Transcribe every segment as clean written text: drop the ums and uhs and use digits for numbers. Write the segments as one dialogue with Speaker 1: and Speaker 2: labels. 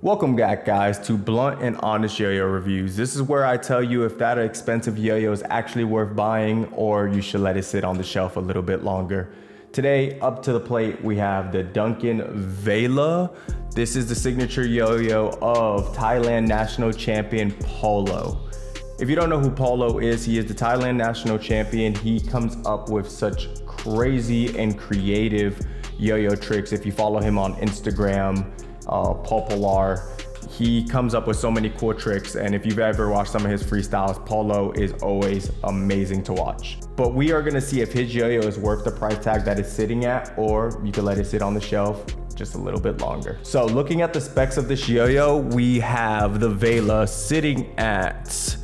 Speaker 1: Welcome back, guys, to Blunt and Honest Yo-Yo Reviews. This is where I tell you if that expensive yo-yo is actually worth buying or you should let it sit on the shelf a little bit longer. Today, up to the plate, we have the Duncan Veylaa. This is the signature yo-yo of Thailand national champion Polo. If you don't know who Polo is, he is the Thailand national champion. He comes up with such crazy and creative yo-yo tricks. If you follow him on Instagram, Popular, he comes up with so many cool tricks, and if you've ever watched some of his freestyles, Polo is always amazing to watch. But we are gonna see if his yo-yo is worth the price tag that it's sitting at, or you can let it sit on the shelf just a little bit longer. So looking at the specs of this yo-yo, we have the Veylaa sitting at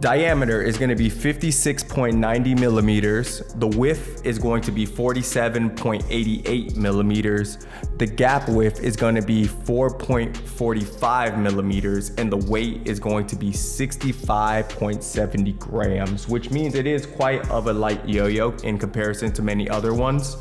Speaker 1: diameter is going to be 56.90 millimeters. The width is going to be 47.88 millimeters. The gap width is going to be 4.45 millimeters, and the weight is going to be 65.70 grams, which means it is quite of a light yo-yo in comparison to many other ones.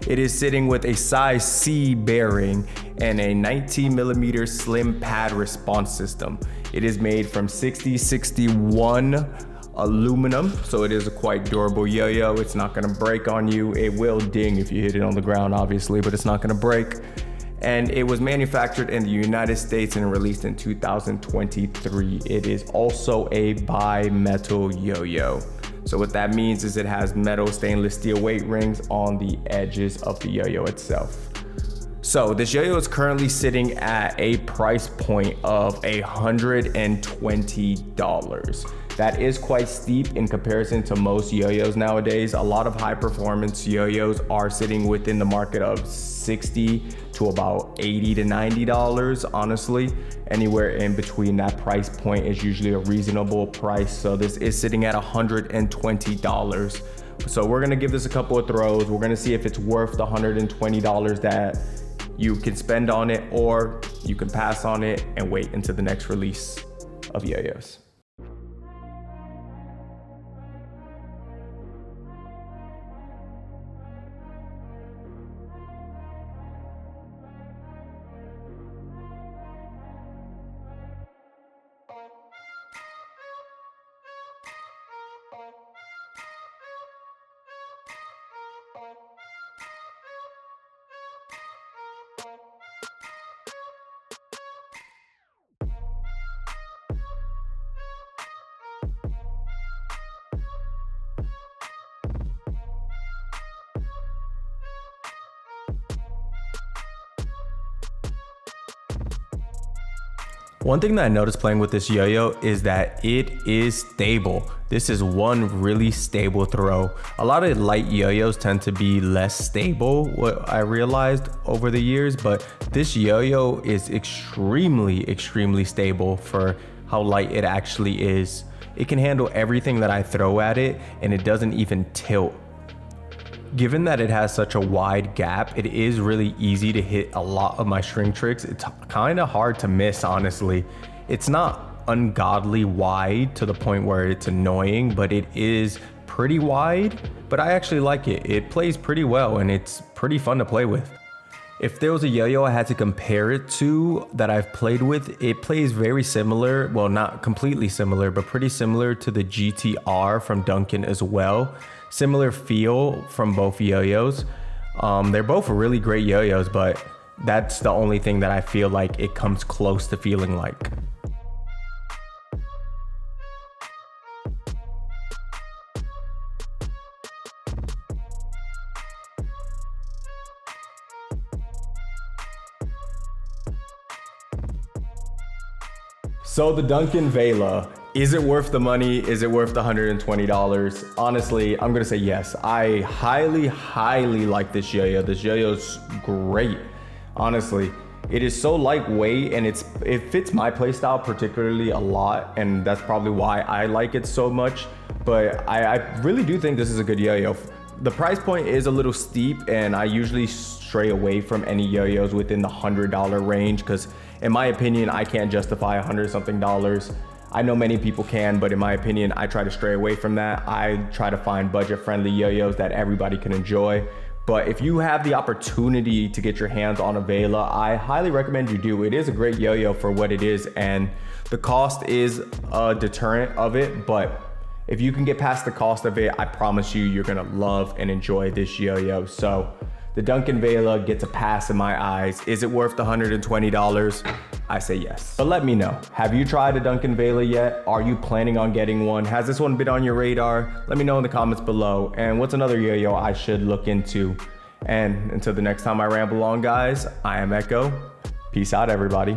Speaker 1: It is sitting with a size C bearing and a 19 millimeter slim pad response system. It is made from 6061 aluminum, so it is a quite durable yo-yo. It's not gonna break on you. It will ding if you hit it on the ground, obviously, but it's not gonna break. And it was manufactured in the United States and released in 2023. It is also a bi-metal yo-yo. So what that means is it has metal stainless steel weight rings on the edges of the yo-yo itself. So this yo-yo is currently sitting at a price point of $120. That is quite steep in comparison to most yo-yos nowadays. A lot of high performance yo-yos are sitting within the market of $60 to about $80 to $90, honestly. Anywhere in between that price point is usually a reasonable price. So this is sitting at $120. So we're gonna give this a couple of throws. We're gonna see if it's worth the $120 that you can spend on it, or you can pass on it and wait until the next release of yo-yos. One thing that I noticed playing with this yo-yo is that it is stable. This is one really stable throw. A lot of light yo-yos tend to be less stable, what I realized over the years, but this yo-yo is extremely stable for how light it actually is. It can handle everything that I throw at it, and it doesn't even tilt. Given that it has such a wide gap, it is really easy to hit a lot of my string tricks. It's kind of hard to miss, honestly. It's not ungodly wide to the point where it's annoying, but it is pretty wide, but I actually like it. It plays pretty well and it's pretty fun to play with. If there was a yo-yo I had to compare it to that I've played with, it plays very similar, well, not completely similar, but pretty similar to the GTR from Duncan as well. Similar feel from both yo-yos. They're both really great yo-yos, but that's the only thing that I feel like it comes close to feeling like. So the Duncan Veylaa, is it worth the money? Is it worth the $120? Honestly, I'm gonna say yes. I highly like this yo-yo. This yo-yo's great, honestly. It is so lightweight and it fits my playstyle particularly a lot, and that's probably why I like it so much. But I really do think this is a good yo-yo. The price point is a little steep, and I usually stray away from any yo-yos within the $100 range, because in my opinion, I can't justify $100-something. I know many people can, but in my opinion, I try to stray away from that. I try to find budget-friendly yo-yos that everybody can enjoy. But if you have the opportunity to get your hands on a Veylaa, I highly recommend you do. It is a great yo-yo for what it is, and the cost is a deterrent of it, but if you can get past the cost of it, I promise you, you're gonna love and enjoy this yo-yo. So the Duncan Veylaa gets a pass in my eyes. Is it worth the $120? I say yes. But let me know, have you tried a Duncan Veylaa yet? Are you planning on getting one? Has this one been on your radar? Let me know in the comments below. And what's another yo-yo I should look into? And until the next time I ramble on, guys, I am Echo. Peace out, everybody.